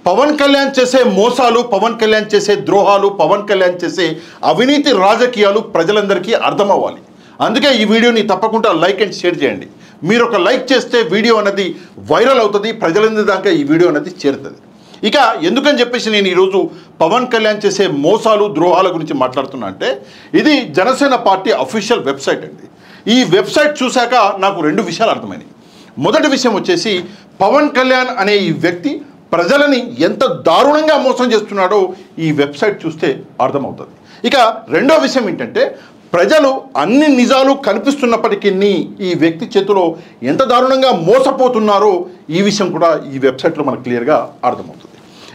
పవన్ కళ్యాణ్ చేసే మోసాలు, పవన్ కళ్యాణ్ చేసే ద్రోహాలు, పవన్ కళ్యాణ్ చేసే అవినీతి రాజకీయాలు ప్రజలందరికీ అర్థమవ్వాలి. అందుకే ఈ వీడియోని తప్పకుండా లైక్ అండ్ షేర్ చేయండి. మీరు ఒక లైక్ చేస్తే వీడియో అనేది వైరల్ అవుతుంది, ప్రజలందరి దాకా ఈ వీడియో అనేది చేరుతుంది. ఇక ఎందుకని చెప్పేసి నేను ఈరోజు పవన్ కళ్యాణ్ చేసే మోసాలు ద్రోహాల గురించి మాట్లాడుతున్నా అంటే, ఇది జనసేన పార్టీ అఫీషియల్ వెబ్సైట్ అండి. ఈ వెబ్సైట్ చూశాక నాకు రెండు విషయాలు అర్థమైనాయి. మొదటి విషయం వచ్చేసి, పవన్ కళ్యాణ్ అనే ఈ వ్యక్తి ప్రజలని ఎంత దారుణంగా మోసం చేస్తున్నాడో ఈ వెబ్సైట్ చూస్తే అర్థమవుతుంది. ఇక రెండో విషయం ఏంటంటే, ప్రజలు అన్ని నిజాలు కనిపిస్తున్నప్పటికీ ఈ వ్యక్తి చేతిలో ఎంత దారుణంగా మోసపోతున్నారో ఈ విషయం కూడా ఈ వెబ్సైట్లో మనకు క్లియర్గా అర్థమవుతుంది.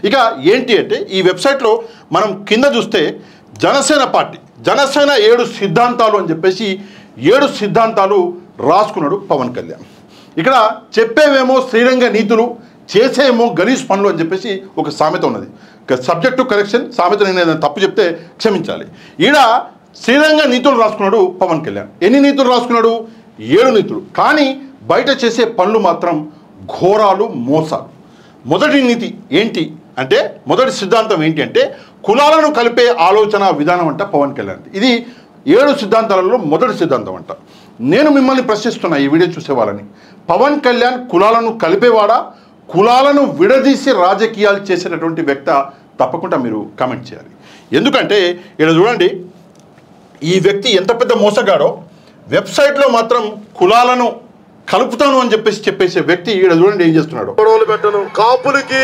ఇక ఏంటి అంటే, ఈ వెబ్సైట్లో మనం కింద చూస్తే జనసేన పార్టీ, జనసేన 7 సిద్ధాంతాలు అని చెప్పేసి 7 సిద్ధాంతాలు రాసుకున్నాడు పవన్ కళ్యాణ్. ఇక్కడ చెప్పేవేమో శ్రీరంగ నీతులు, చేసేమో గలీజ్ పనులు అని చెప్పేసి ఒక సామెత ఉన్నది. సబ్జెక్టు కరెక్షన్, సామెత నేను ఏదైనా తప్పు చెప్తే క్షమించాలి. ఈడ శ్రీరంగ నీతులు రాసుకున్నాడు పవన్ కళ్యాణ్. ఎన్ని నీతులు రాసుకున్నాడు? 7 నీతులు. కానీ బయట చేసే పనులు మాత్రం ఘోరాలు, మోసాలు. మొదటి నీతి ఏంటి అంటే, మొదటి సిద్ధాంతం ఏంటి అంటే, కులాలను కలిపే ఆలోచన విధానం అంట పవన్ కళ్యాణ్. ఇది 7 సిద్ధాంతాలలో మొదటి సిద్ధాంతం అంట. నేను మిమ్మల్ని ప్రశ్నిస్తున్నా, ఈ వీడియో చూసే వాళ్ళని, పవన్ కళ్యాణ్ కులాలను కలిపేవాడా, కులాలను విడదీసి రాజకీయాలు చేసేటటువంటి వ్యక్తి? తప్పకుండా మీరు కామెంట్ చేయాలి. ఎందుకంటే ఇక్కడ చూడండి, ఈ వ్యక్తి ఎంత పెద్ద మోసగాడో. వెబ్సైట్లో మాత్రం కులాలను కలుపుతాను అని చెప్పేసే వ్యక్తి ఇక్కడ చూడండి ఏం చేస్తున్నాడు. గొడవలు పెట్టను, కాపులకి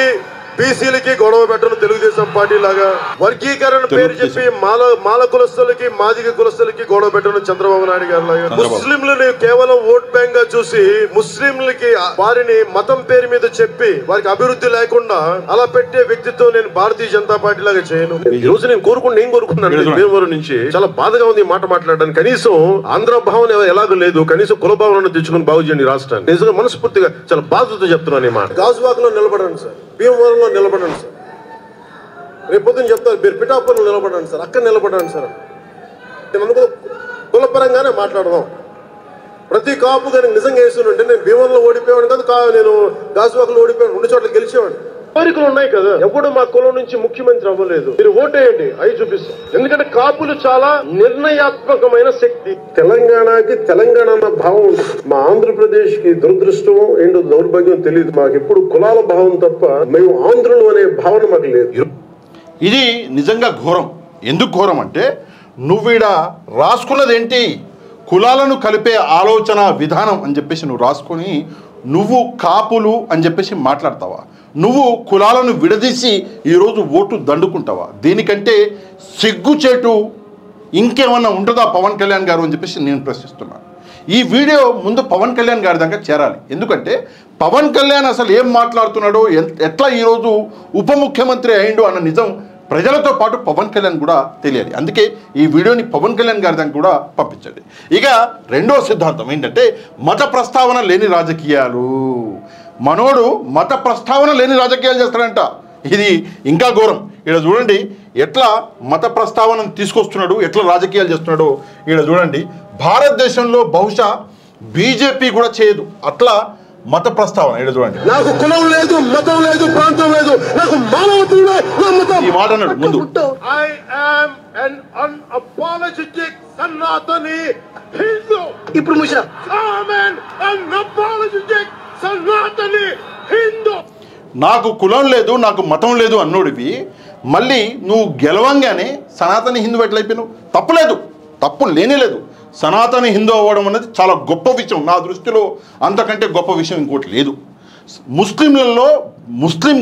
బీసీలకి గొడవ పెట్టను, తెలుగుదేశం పార్టీ లాగా వర్గీకరణ పేరు చెప్పి మాల కులస్తులకి, మాదిగ కులస్తులకి గొడవ పెట్టను చంద్రబాబు నాయుడు గారు లాగా. ముస్లింలని కేవలం ఓట్ బ్యాంక్ గా చూసి ముస్లింలకి వారిని మతం పేరు మీద చెప్పి వారికి అభివృద్ధి లేకుండా అలా పెట్టే వ్యక్తితో నేను భారతీయ జనతా పార్టీ లాగా చేయను. ఈ రోజు నేను కోరుకున్నాను భీమవరం నుంచి. చాలా బాధగా ఉంది ఈ మాట మాట్లాడడానికి. కనీసం ఆంధ్ర భావన ఎలాగో లేదు, కనీసం కుల భావనను తెచ్చుకుని బాగు చేయండి రాష్ట్రాన్ని. నిజంగా మనస్ఫూర్తిగా చాలా బాధతో చెప్తున్నాను ఈ మాట. గాజువాక్ లో నిలబడండి సార్, భీమవరంలో నిలబడండి సార్, రేపు పొద్దున్న చెప్తారు మీరు పిఠాపురంలో నిలబడండి సార్, అక్కడ నిలబడండి సార్. నేను కులపరంగానే మాట్లాడదాం. ప్రతి కాపు కానీ నిజంగా వేస్తుంటే నేను భీమవరంలో ఓడిపోయాను కదా, నేను గాజువాకలో ఓడిపోయాను, 2 చోట్ల గెలిచేవాడు. కోరికలు ఉన్నాయి కదా, ఎప్పుడు మా కులం నుంచి ముఖ్యమంత్రి అవ్వలేదు. మీరు ఓటేయండి, అవి చూపిస్తాం. ఎందుకంటే కాపులు చాలా నిర్ణయాత్మకమైన శక్తి. తెలంగాణకి తెలంగాణ అన్న భావం ఉంటుంది. మా ఆంధ్రప్రదేశ్ కి దురదృష్టం ఏంటో దౌర్భాగ్యం తెలియదు. మాకు ఎప్పుడు కులాల భావం తప్ప మేము ఆంధ్రులు అనే భావన మాకు లేదు. ఇది నిజంగా ఘోరం. ఎందుకు ఘోరం అంటే, నువ్వీడ రాసుకున్నది ఏంటి, కులాలను కలిపే ఆలోచన విధానం అని చెప్పేసి నువ్వు రాసుకొని నువ్వు కాపులు అని చెప్పేసి మాట్లాడతావా? నువ్వు కులాలను విడదీసి ఈరోజు ఓటు దండుకుంటావా? దీనికంటే సిగ్గుచేటు ఇంకేమన్నా ఉంటుందా పవన్ కళ్యాణ్ గారు అని చెప్పేసి నేను ప్రశ్నిస్తున్నాను. ఈ వీడియో ముందు పవన్ కళ్యాణ్ గారి దాకా చేరాలి. ఎందుకంటే పవన్ కళ్యాణ్ అసలు ఏం మాట్లాడుతున్నాడో, ఎట్లా ఈరోజు ఉప ముఖ్యమంత్రి అయిండు అన్న నిజం ప్రజలతో పాటు పవన్ కళ్యాణ్ కూడా తెలియాలి. అందుకే ఈ వీడియోని పవన్ కళ్యాణ్ గారి దాకా కూడా పంపించండి. ఇక రెండో సిద్ధాంతం ఏంటంటే, మత ప్రస్తావన లేని రాజకీయాలు. మనోడు మత ప్రస్తావన లేని రాజకీయాలు చేస్తాడంట. ఇది ఇంకా ఘోరం. ఇక్కడ చూడండి ఎట్లా మత ప్రస్తావనను తీసుకొస్తున్నాడు, ఎట్లా రాజకీయాలు చేస్తున్నాడో. ఇక్కడ చూడండి, భారతదేశంలో బహుశా బీజేపీ కూడా చేయదు అట్లా మత ప్రస్తావన. ఇక్కడ చూడండి, నాకు కులం లేదు, మతం లేదు, ప్రాంతం లేదు, నాకు మానవత్వమే నా మతం. ఈ మాట అన్నాడు ముందు. I am an unapologetic Sanatani Hindu. ఇప్పుడు ముషా I am an unapologetic Sanatani Hindu. నాకు కులం లేదు, నాకు మతం లేదు అన్నోడివి మళ్ళీ నువ్వు గెలవంగానే సనాతని హిందూ ఎట్లయిపోయినావు? తప్పులేదు, తప్పు లేనే లేదు. సనాతన హిందూ అవ్వడం అనేది చాలా గొప్ప విషయం. నా దృష్టిలో అంతకంటే గొప్ప విషయం ఇంకోటి లేదు. ముస్లింలలో ముస్లిం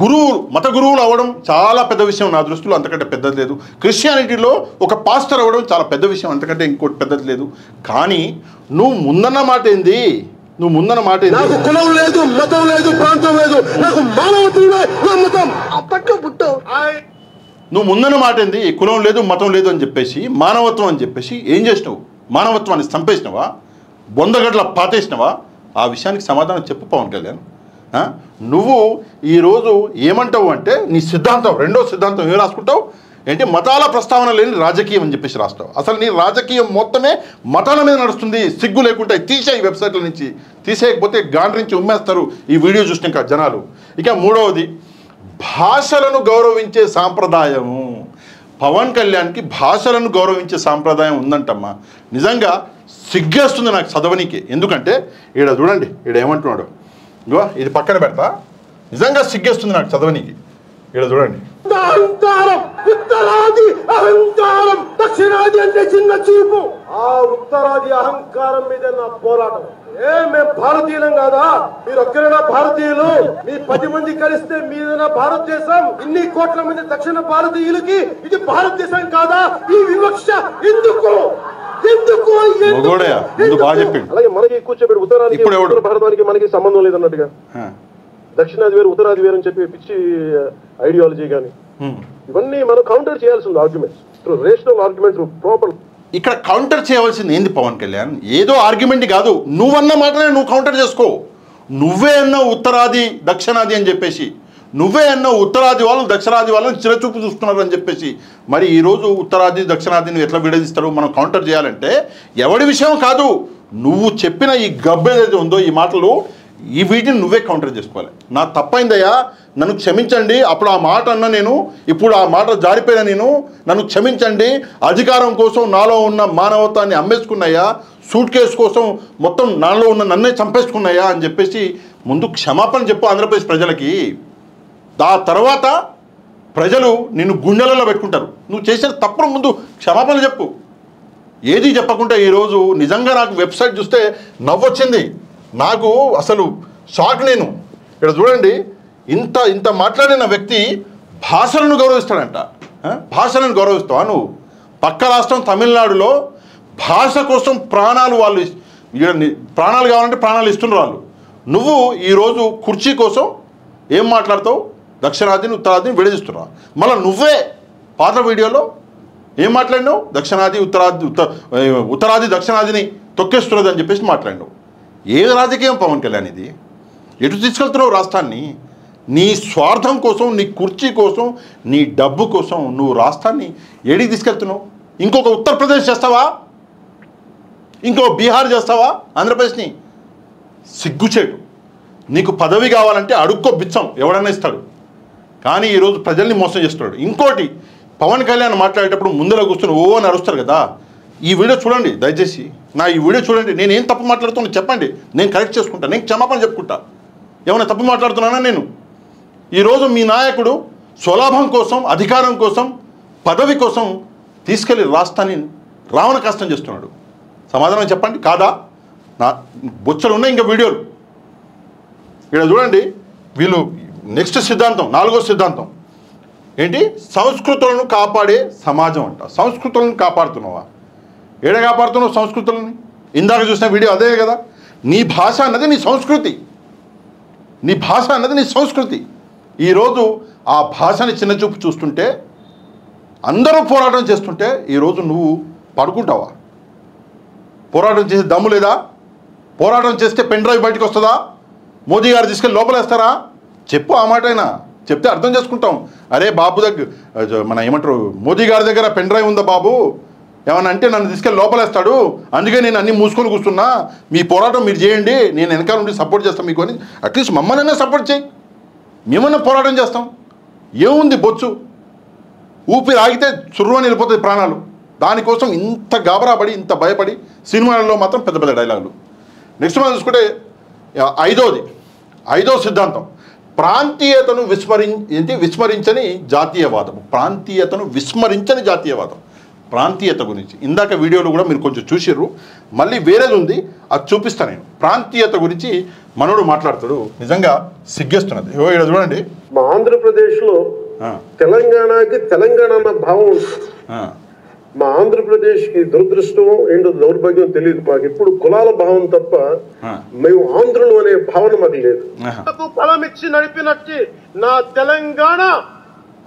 గురువులు, మత గురువులు అవ్వడం చాలా పెద్ద విషయం. నా దృష్టిలో అంతకంటే పెద్దది లేదు. క్రిస్టియానిటీలో ఒక పాస్టర్ అవ్వడం చాలా పెద్ద విషయం, అంతకంటే ఇంకోటి పెద్దది లేదు. కానీ నువ్వు ముందన్న మాట ఏంది? నువ్వు ముందన్న మాట ఏంది? నాకు కులం లేదు, మతం లేదు, ప్రాంతం లేదు, నాకు మానవత్వమే నా మతం. అప్పట్లో పుట్టో నువ్వు ముందన్న మాట ఏంది? కులం లేదు, మతం లేదు అని చెప్పేసి, మానవత్వం అని చెప్పేసి ఏం చేసినావు? మానవత్వాన్ని చంపేసినవా? బొందగడ్ల పాతేసినవా? ఆ విషయానికి సమాధానం చెప్పు పవన్ కళ్యాణ్. నువ్వు ఈరోజు ఏమంటావు అంటే, నీ సిద్ధాంతం, రెండో సిద్ధాంతం ఏం రాసుకుంటావు ఏంటి? మతాల ప్రస్తావన లేని రాజకీయం అని చెప్పేసి రాస్తావు. అసలు నీ రాజకీయం మొత్తమే మతాల మీద నడుస్తుంది. సిగ్గు లేకుంటే తీసేయి, వెబ్సైట్ల నుంచి తీసేయకపోతే గాండ్రించి ఉమ్మేస్తారు ఈ వీడియో చూసినాక జనాలు. ఇక మూడవది, భాషలను గౌరవించే సాంప్రదాయము, పవన్ కళ్యాణ్కి భాషలను గౌరవించే సాంప్రదాయం ఉందంటమ్మా. నిజంగా సిగ్గేస్తుంది నాకు చదవనీకి. ఎందుకంటే ఈడ చూడండి, ఈడ ఏమంటున్నాడు, ఇగో ఇది పక్కన పెడతా, నిజంగా సిగ్గేస్తుంది నాకు చదవనీకి. ఈడ చూడండి, అహంకారం, ఉత్తరాది అహంకారం, దక్షిణాది అంటే చిన్న చూపు. ఆ ఉత్తరాది అహంకారం మీద నా పోరాటం. మేము భారతీయులం కాదా? మీరు ఒక్కరైనా భారతీయులు? మీ 10 మంది కలిస్తే మీదైనా భారతదేశం. ఇన్ని కోట్ల మంది దక్షిణ భారతీయులకి ఇది భారతదేశం కాదా? ఈ వివక్ష ఎందుకు? అలాగే మనకి కూర్చోబెట్టి ఉత్తరానికి ఉత్తర భారతానికి మనకి సంబంధం లేదన్నట్టుగా, దక్షిణాది వేరు ఉత్తరాది వేరు అని చెప్పి పిచ్చి ఐడియాలజీ కానీ ఇవన్నీ మనం కౌంటర్ చేయాల్సింది. Arguments through rational arguments proper. ఇక్కడ కౌంటర్ చేయవలసింది ఏంది పవన్ కళ్యాణ్? ఏదో ఆర్గ్యుమెంట్ కాదు, నువ్వన్న మాటనే నువ్వు కౌంటర్ చేసుకో. నువ్వే అన్నావు ఉత్తరాది దక్షిణాది అని చెప్పేసి, నువ్వే అన్నావు ఉత్తరాది వాళ్ళు దక్షిణాది వాళ్ళని చిరచూపు చూస్తున్నారు అని చెప్పేసి. మరి ఈరోజు ఉత్తరాది దక్షిణాదిని ఎట్లా విడదీస్తారు? మనం కౌంటర్ చేయాలంటే ఎవడి విషయం కాదు, నువ్వు చెప్పిన ఈ గబ్బు ఏదైతే ఉందో ఈ మాటలు, ఈ వీటిని నువ్వే కౌంటర్ చేసుకోవాలి. నా తప్పైందయ్యా, నన్ను క్షమించండి, అప్పుడు ఆ మాట అన్న నేను, ఇప్పుడు ఆ మాట జారిపోయిన నేను, నన్ను క్షమించండి. అధికారం కోసం నాలో ఉన్న మానవత్వాన్ని అమ్మేసుకున్నాయా, సూట్ కేసు కోసం మొత్తం నాలో ఉన్న నన్నే చంపేసుకున్నాయా అని చెప్పేసి ముందు క్షమాపణ చెప్పు ఆంధ్రప్రదేశ్ ప్రజలకి. ఆ తర్వాత ప్రజలు నిన్ను గుండెలలో పెట్టుకుంటారు. నువ్వు చేసిన తప్పుడు ముందు క్షమాపణ చెప్పు. ఏది చెప్పకుండా ఈరోజు నిజంగా నాకు వెబ్సైట్ చూస్తే నవ్వొచ్చింది. నాకు అసలు షాక్. నేను ఇక్కడ చూడండి, ఇంత మాట్లాడిన వ్యక్తి భాషలను గౌరవిస్తాడంట. భాషలను గౌరవిస్తావా నువ్వు? పక్క రాష్ట్రం తమిళనాడులో భాష కోసం ప్రాణాలు, వాళ్ళు ప్రాణాలు కావాలంటే ప్రాణాలు ఇస్తున్నారు వాళ్ళు. నువ్వు ఈరోజు కుర్చీ కోసం ఏం మాట్లాడతావు? దక్షిణాదిని ఉత్తరాదిని విడదీస్తున్నావు. మళ్ళీ నువ్వే పాత వీడియోలో ఏం మాట్లాడినావు? దక్షిణాది ఉత్తరాది దక్షిణాదిని తొక్కేస్తున్నది అని చెప్పేసి మాట్లాడినావు. ఏ రాజకీయం పవన్ కళ్యాణ్ ఇది? ఎటు తీసుకెళ్తున్నావు రాష్ట్రాన్ని? నీ స్వార్థం కోసం, నీ కుర్చీ కోసం, నీ డబ్బు కోసం నువ్వు రాష్ట్రాన్ని ఏడికి తీసుకెళ్తున్నావు? ఇంకొక ఉత్తరప్రదేశ్ చేస్తావా? ఇంకో బీహార్ చేస్తావా ఆంధ్రప్రదేశ్ని? సిగ్గుచేటు. నీకు పదవి కావాలంటే అడుక్కో బిచ్చం, ఎవడన్నా ఇస్తాడు. కానీ ఈరోజు ప్రజల్ని మోసం చేస్తున్నాడు. ఇంకోటి, పవన్ కళ్యాణ్ మాట్లాడేటప్పుడు ముందర కూర్చొని ఓ అని అరుస్తారు కదా. ఈ వీడియో చూడండి దయచేసి, ఈ వీడియో చూడండి. నేను ఏం తప్పు మాట్లాడుతున్నా చెప్పండి, నేను కరెక్ట్ చేసుకుంటా, నేను క్షమాపణ చెప్పుకుంటా. ఏమైనా తప్పు మాట్లాడుతున్నానా నేను? ఈరోజు మీ నాయకుడు స్వలాభం కోసం, అధికారం కోసం, పదవి కోసం తీసుకెళ్లి రాష్ట్రాన్ని రావణ కష్టం చేస్తున్నాడు. సమాధానం చెప్పండి. కాదా? నా బొచ్చలు ఉన్నాయి ఇంకా వీడియోలు. ఇక్కడ చూడండి, వీళ్ళు నెక్స్ట్ సిద్ధాంతం, 4వ సిద్ధాంతం ఏంటి? సంస్కృతులను కాపాడే సమాజం అంట. సంస్కృతులను కాపాడుతున్నావా? ఏడ కాపాడుతున్నావు సంస్కృతులని? ఇందాక చూసిన వీడియో అదే కదా. నీ భాష అన్నది నీ సంస్కృతి, నీ భాష అన్నది నీ సంస్కృతి. ఈరోజు ఆ భాషని చిన్నచూపు చూస్తుంటే, అందరూ పోరాటం చేస్తుంటే ఈరోజు నువ్వు పడుకుంటావా? పోరాటం చేసే దమ్ము లేదా? పోరాటం చేస్తే పెన్ డ్రైవ్ బయటకు వస్తుందా? మోదీ గారు తీసుకెళ్ళి లోపలేస్తారా? చెప్పు, ఆ మాట అయినా చెప్తే అర్థం చేసుకుంటాం. అరే బాబు దగ్గర మన ఏమంటారు, మోదీ గారి దగ్గర పెన్ డ్రైవ్ ఉందా బాబు, ఏమన్నా అంటే నన్ను తీసుకెళ్ళి లోపలేస్తాడు, అందుకే నేను అన్నీ మూసుకొని కూర్చున్నా, మీ పోరాటం మీరు చేయండి, నేను వెనకాల నుండి సపోర్ట్ చేస్తాను మీకు అని అట్లీస్ట్ మమ్మల్నైనా సపోర్ట్ చేయి, మేమన్నా పోరాటం చేస్తాం. ఏముంది బొచ్చు? ఊపిరి ఆగితే చుర్రుని వెళ్ళిపోతుంది ప్రాణాలు. దానికోసం ఇంత గాబరాపడి, ఇంత భయపడి సినిమాలలో మాత్రం పెద్ద పెద్ద డైలాగులు. నెక్స్ట్ మనం చూసుకుంటే ఐదో సిద్ధాంతం, ప్రాంతీయతను విస్మరించని జాతీయవాదం. ప్రాంతీయతను విస్మరించని జాతీయవాదం. ప్రాంతీయత గురించి ఇందాక వీడియోలో కూడా మీరు కొంచెం చూసిర్రు, మళ్ళీ వేరేది ఉంది, అది చూపిస్తాను నేను. ప్రాంతీయత గురించి మనోడు మాట్లాడతాడు, నిజంగా సిగ్గేస్తున్నది. ఇక్కడ చూడండి, మా ఆంధ్రప్రదేశ్లో తెలంగాణకి తెలంగాణ అన్న భావం ఉంటుంది. మా ఆంధ్రప్రదేశ్కి దురదృష్టం ఏంటో దౌర్భాగ్యం తెలియదు. మాకు ఎప్పుడు కులాల భావం తప్ప మేము ఆంధ్రులు అనే భావన మాకు లేదు. ఫలం ఇచ్చి నడిపినట్టు నా తెలంగాణ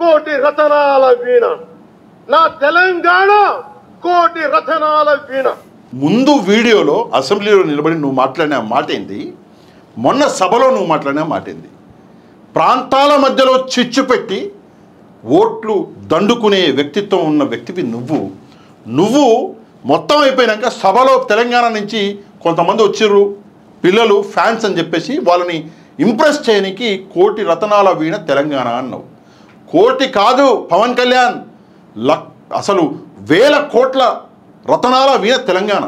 కోటి రతనాల వీణ, నా తెలంగాణ కోటి రతనాల వీణ. ముందు వీడియోలో అసెంబ్లీలో నిలబడి నువ్వు మాట్లాడిన మాట ఏంది? మొన్న సభలో నువ్వు మాట్లాడిన మాట ఏంది? ప్రాంతాల మధ్యలో చిచ్చు పెట్టి ఓట్లు దండుకునే వ్యక్తిత్వం ఉన్న వ్యక్తివి నువ్వు మొత్తం అయిపోయినాక సభలో తెలంగాణ నుంచి కొంతమంది వచ్చిర్రు పిల్లలు, ఫ్యాన్స్ అని చెప్పేసి వాళ్ళని ఇంప్రెస్ చేయనికి కోటి రతనాల వీణ తెలంగాణ అన్నావు. కోటి కాదు పవన్ కళ్యాణ్, అసలు 1000 కోట్ల రతనాల వీణ తెలంగాణ,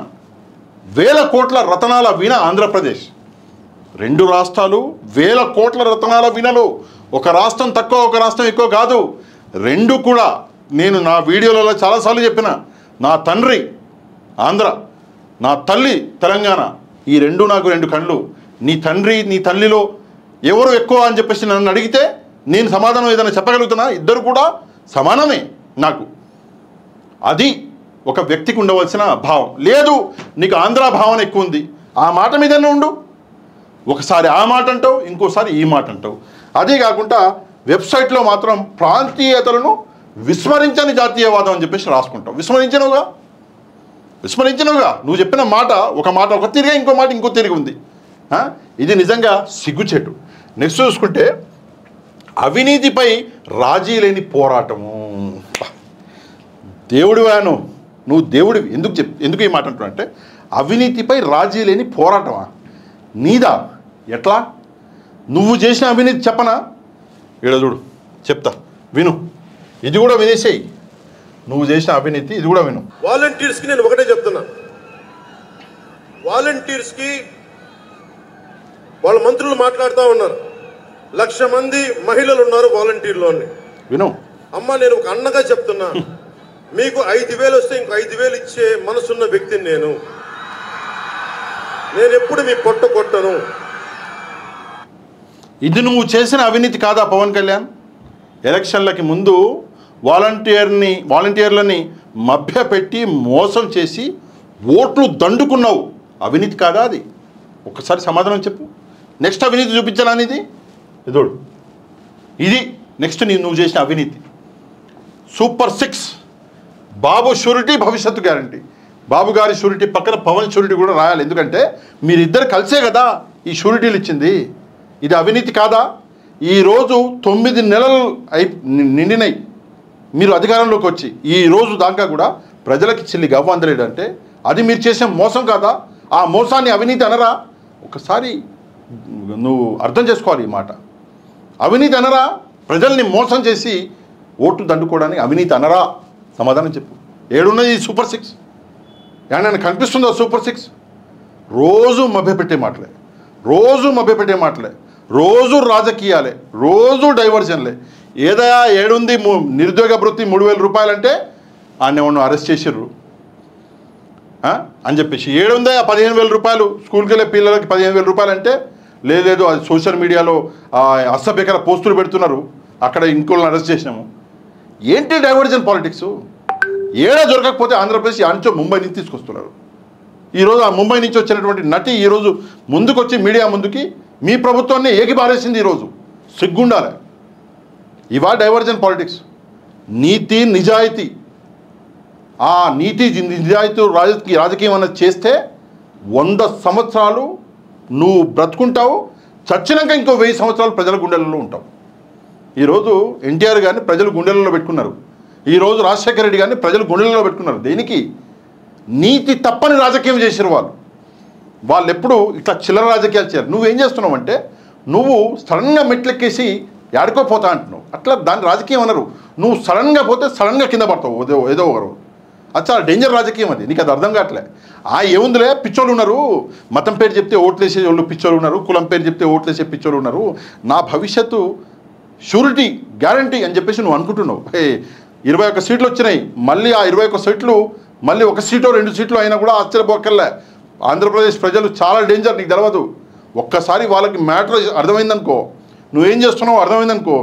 1000 కోట్ల రతనాల వీణ ఆంధ్రప్రదేశ్. 2 రాష్ట్రాలు 1000 కోట్ల రతనాల వీణలు. ఒక రాష్ట్రం తక్కువ, ఒక రాష్ట్రం ఎక్కువ కాదు. 2 కూడా నేను నా వీడియోలలో చాలాసార్లు చెప్పిన, నా తండ్రి ఆంధ్ర, నా తల్లి తెలంగాణ. ఈ 2 నాకు 2 కళ్ళు. నీ తండ్రి నీ తల్లిలో ఎవరు ఎక్కువ అని చెప్పేసి నన్ను అడిగితే నేను సమాధానం ఏదైనా చెప్పగలుగుతున్నా? ఇద్దరు కూడా సమానమే నాకు. అది ఒక వ్యక్తికి ఉండవలసిన భావం. లేదు నీకు ఆంధ్ర భావన ఎక్కువ ఉంది, ఆ మాట మీదనే ఉండు. ఒకసారి ఆ మాట అంటావు, ఇంకోసారి ఈ మాట అంటావు. అదే కాకుండా వెబ్సైట్లో మాత్రం ప్రాంతీయతలను విస్మరించని జాతీయవాదం అని చెప్పేసి రాసుకుంటావు. విస్మరించినవుగా. నువ్వు చెప్పిన మాట ఒక తీరుగా, ఇంకో మాట ఇంకో తీరుగా ఉంది. ఇది నిజంగా సిగ్గుచేటు. నెక్స్ట్ చూసుకుంటే అవినీతిపై రాజీ లేని పోరాటము. దేవుడివాను నువ్వు, దేవుడివి. ఎందుకు ఈ మాట అంటున్నా అంటే, అవినీతిపై రాజీ లేని పోరాటమా నీదా? ఎట్లా? నువ్వు చేసిన అవినీతి చెప్పనా? ఈడ చూడు, చెప్తా విను. ఇది కూడా వినేసేయి. నువ్వు చేసిన అవినీతి ఇది కూడా విను. వాలంటీర్స్కి నేను ఒకటే చెప్తున్నా, వాలంటీర్స్కి వాళ్ళ మంత్రులు మాట్లాడుతూ ఉన్నారు, 1,00,000 మంది మహిళలు ఉన్నారు వాలంటీర్లోని. విను అమ్మ, నేను ఒక అన్నగా చెప్తున్నా, మీకు 5,000 వస్తే ఇంకో 5,000 ఇచ్చే మనసున్న వ్యక్తిని నేను ఎప్పుడు మీ పొట్ట కొట్టను. ఇది నువ్వు చేసిన అవినీతి కాదా పవన్ కళ్యాణ్? ఎలక్షన్లకి ముందు వాలంటీర్లని మభ్యపెట్టి మోసం చేసి ఓట్లు దండుకున్నావు. అవినీతి కాదా అది? ఒక్కసారి సమాధానం చెప్పు. నెక్స్ట్ అవినీతి చూపించాలని ఇదోడు. ఇది నెక్స్ట్ నువ్వు చేసిన అవినీతి. సూపర్ 6 బాబు షూరిటీ, భవిష్యత్తు గ్యారంటీ. బాబు గారి షూరిటీ పక్కన పవన్ షూరిటీ కూడా రాయాలి. ఎందుకంటే మీరిద్దరు కలిసే కదా ఈ షూరిటీలు ఇచ్చింది. ఇది అవినీతి కాదా? ఈరోజు 9 నెలలు నిండినాయి మీరు అధికారంలోకి వచ్చి. ఈ రోజు దాకా కూడా ప్రజలకి చిల్లి గవ్వ అందలేడంటే అది మీరు చేసే మోసం కాదా? ఆ మోసాన్ని అవినీతి అనరా? ఒకసారి నువ్వు అర్థం చేసుకోవాలి ఈ మాట. అవినీతి అనరా? ప్రజల్ని మోసం చేసి ఓట్లు దండుకోవడానికి అవినీతి అనరా? సమాధానం చెప్పు. ఏడున్నది ఈ సూపర్ 6? ఏమైనా కనిపిస్తుందా సూపర్ 6? రోజు మభ్యపెట్టే మాటలే, రోజు రాజకీయాలే, రోజు డైవర్షన్లే. ఏదయా ఏడుంది నిరుద్యోగ భృతి 3,000 రూపాయలు అంటే ఆయన అరెస్ట్ చేసిర్రు అని చెప్పేసి. ఏడుందా 15,000 రూపాయలు స్కూల్కి వెళ్ళే పిల్లలకి 15,000 రూపాయలు అంటే లేదు అది సోషల్ మీడియాలో అసభ్యకర పోస్టులు పెడుతున్నారు, అక్కడ ఇంకోళ్ళని అరెస్ట్ చేసినాము. ఏంటి డైవర్జన్ పాలిటిక్స్? ఏడా దొరకకపోతే ఆంధ్రప్రదేశ్ అంచో ముంబై నుంచి తీసుకొస్తున్నారు. ఈరోజు ఆ ముంబై నుంచి వచ్చినటువంటి నటి ఈరోజు ముందుకొచ్చి మీడియా ముందుకి మీ ప్రభుత్వాన్ని ఏకిపారేసింది. ఈరోజు సిగ్గుండాలి. ఇవా డైవర్జన్ పాలిటిక్స్? నీతి నిజాయితీ, ఆ నీతి నిజాయితీ రాజకీయం అన్నది చేస్తే 100 సంవత్సరాలు నువ్వు బ్రతుకుంటావు. చచ్చినాక ఇంకో 1000 సంవత్సరాలు ప్రజల గుండెలలో ఉంటావు. ఈరోజు ఎన్టీఆర్ గారిని ప్రజలు గుండెలలో పెట్టుకున్నారు. ఈరోజు రాజశేఖర రెడ్డి గారిని ప్రజలు గుండెలలో పెట్టుకున్నారు. దేనికి? నీతి తప్పని రాజకీయం చేసారు వాళ్ళు ఎప్పుడు ఇట్లా చిల్లర రాజకీయాలు చేయరు. నువ్వేం చేస్తున్నావు అంటే నువ్వు సడన్గా మెట్లెక్కేసి ఏడుకోపోతా అంటున్నావు. అట్లా దాని రాజకీయం అనరు. నువ్వు సడన్గా పోతే సడన్గా కింద పడతావు ఏదో ఒకరు. అది చాలా డేంజర్ రాజకీయం అది. నీకు అది అర్థం కావట్లే. ఏముందిలే, పిచ్చోళ్ళు ఉన్నారు, మతం పేరు చెప్తే ఓట్లేసే వాళ్ళు పిచ్చోళ్ళు ఉన్నారు, కులం పేరు చెప్తే ఓట్లేసే పిచ్చోళ్ళు ఉన్నారు, నా భవిష్యత్తు షూరిటీ గ్యారంటీ అని చెప్పేసి నువ్వు అనుకుంటున్నావు. 21 సీట్లు వచ్చినాయి. మళ్ళీ ఆ 21 సీట్లు మళ్ళీ 1 సీటో 2 సీట్లు అయినా కూడా ఆశ్చర్యపోకర్లే. ఆంధ్రప్రదేశ్ ప్రజలు చాలా డేంజర్, నీకు తెలియదు. ఒక్కసారి వాళ్ళకి మ్యాటర్ అర్థమైందనుకో, నువ్వేం చేస్తున్నావు అర్థమైందనుకో,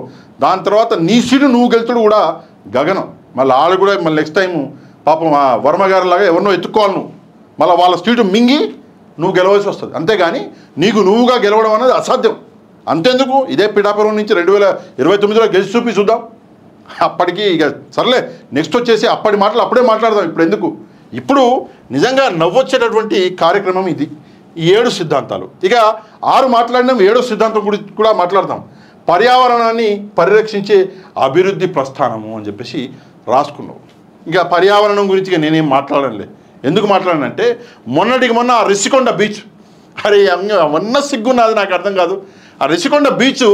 దాని తర్వాత నీ సీటు నువ్వు గెలుతుడు కూడా గగనం. మళ్ళీ వాళ్ళు కూడా మళ్ళీ నెక్స్ట్ టైము పాపం ఆ వర్మ గారిలాగా ఎవరినో ఎత్తుకోవాలి నువ్వు, మళ్ళీ వాళ్ళ సీటు మింగి నువ్వు గెలవాల్సి వస్తుంది. అంతేగాని నువ్వుగా గెలవడం అనేది అసాధ్యం. అంతేందుకు, ఇదే పిఠాపురం నుంచి 2029లో గెలిచి చూపి చూద్దాం. అప్పటికి ఇక సర్లే, నెక్స్ట్ వచ్చేసి అప్పటి మాటలు అప్పుడే మాట్లాడదాం. ఇప్పుడు ఎందుకు? ఇప్పుడు నిజంగా నవ్వొచ్చేటటువంటి కార్యక్రమం ఇది. ఈ 7 సిద్ధాంతాలు. ఇక 6 మాట్లాడినాం, 7వ సిద్ధాంతం గురించి కూడా మాట్లాడదాం. పర్యావరణాన్ని పరిరక్షించే అభివృద్ధి ప్రస్థానము అని చెప్పేసి రాసుకున్నావు. ఇక పర్యావరణం గురించి నేనేం మాట్లాడలే. ఎందుకు మాట్లాడానంటే మొన్నటికి మొన్న ఆ రిషికొండ బీచ్, అరే అవన్న సిగ్గున్నది నాకు అర్థం కాదు. ఆ రిషికొండ బీచ్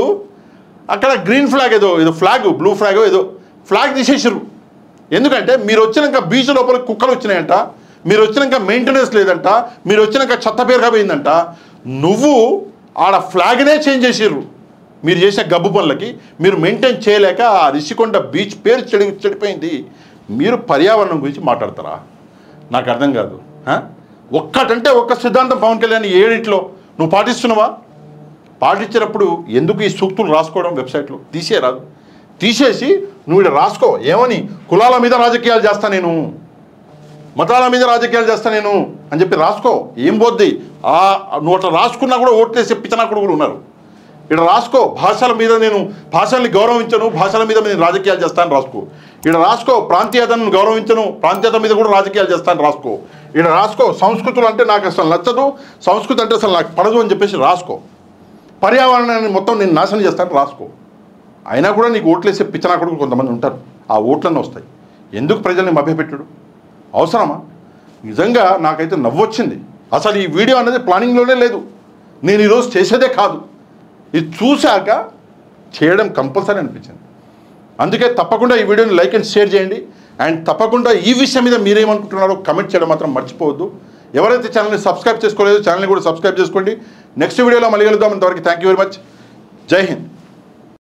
అక్కడ గ్రీన్ ఫ్లాగ్ ఏదో ఫ్లాగ్ బ్లూ ఫ్లాగ్ ఏదో ఫ్లాగ్ తీసేసారు. ఎందుకంటే మీరు వచ్చినాక బీచ్ లోపల కుక్కలు వచ్చినాయంట, మీరు వచ్చినాక మెయింటెనెన్స్ లేదంట, మీరు వచ్చినాక చెత్త పేరుగా పోయిందంట. నువ్వు ఆడ ఫ్లాగ్నే చేంజ్ చేసిర్రు. మీరు చేసే గబ్బు పనులకి మీరు మెయింటైన్ చేయలేక ఆ రిషికొండ బీచ్ పేరు చెడిపోయింది. మీరు పర్యావరణం గురించి మాట్లాడతారా? నాకు అర్థం కాదు. ఒక్కటంటే ఒక్క సిద్ధాంతం పవన్ కళ్యాణ్ 7 నువ్వు పాటిస్తున్నావా? పాటించినప్పుడు ఎందుకు ఈ సూక్తులు రాసుకోవడం వెబ్సైట్లో? తీసేరాదు. తీసేసి నువ్వు ఇక్కడ రాసుకో, ఏమని కులాల మీద రాజకీయాలు చేస్తా నేను, మతాల మీద రాజకీయాలు చేస్తా నేను అని చెప్పి రాసుకో. ఏం పోద్ది? నువ్వు అట్లా రాసుకున్నా కూడా ఓట్లేసే పిచ్చనా కూడా ఉన్నారు. ఇక్కడ రాసుకో, భాషల మీద నేను భాషల్ని గౌరవించను, భాషల మీద నేను రాజకీయాలు చేస్తాను రాసుకో. ఇక్కడ రాసుకో, ప్రాంతీయతను గౌరవించను, ప్రాంతీయత మీద కూడా రాజకీయాలు చేస్తాను రాసుకో. ఇక్కడ రాసుకో, సంస్కృతులు అంటే నాకు అసలు నచ్చదు, సంస్కృతి అంటే అసలు నాకు పడదు అని చెప్పేసి రాసుకో. పర్యావరణాన్ని మొత్తం నేను నాశనం చేస్తాను రాసుకో. అయినా కూడా నీకు ఓట్లేసే పిచ్చనా కూడా కొంతమంది ఉంటారు. ఆ ఓట్లన్నీ వస్తాయి. ఎందుకు ప్రజల్ని మభ్యపెట్టుడు అవసరమా? నిజంగా నాకైతే నవ్వొచ్చింది. అసలు ఈ వీడియో అనేది ప్లానింగ్లోనే లేదు, నేను ఈరోజు చేసేదే కాదు. ఇది చూశాక చేయడం కంపల్సరీ అనిపించింది. అందుకే తప్పకుండా ఈ వీడియోని లైక్ అండ్ షేర్ చేయండి. అండ్ తప్పకుండా ఈ విషయం మీద మీరేమనుకుంటున్నారో కమెంట్ చేయడం మాత్రం మర్చిపోవద్దు. ఎవరైతే ఛానల్ని సబ్స్క్రైబ్ చేసుకోలేదో ఛానల్ని కూడా సబ్స్క్రైబ్ చేసుకోండి. నెక్స్ట్ వీడియోలో మళ్ళీ కలుద్దాం. అంతవరకు థ్యాంక్ యూ వెరీ మచ్. జై హింద్.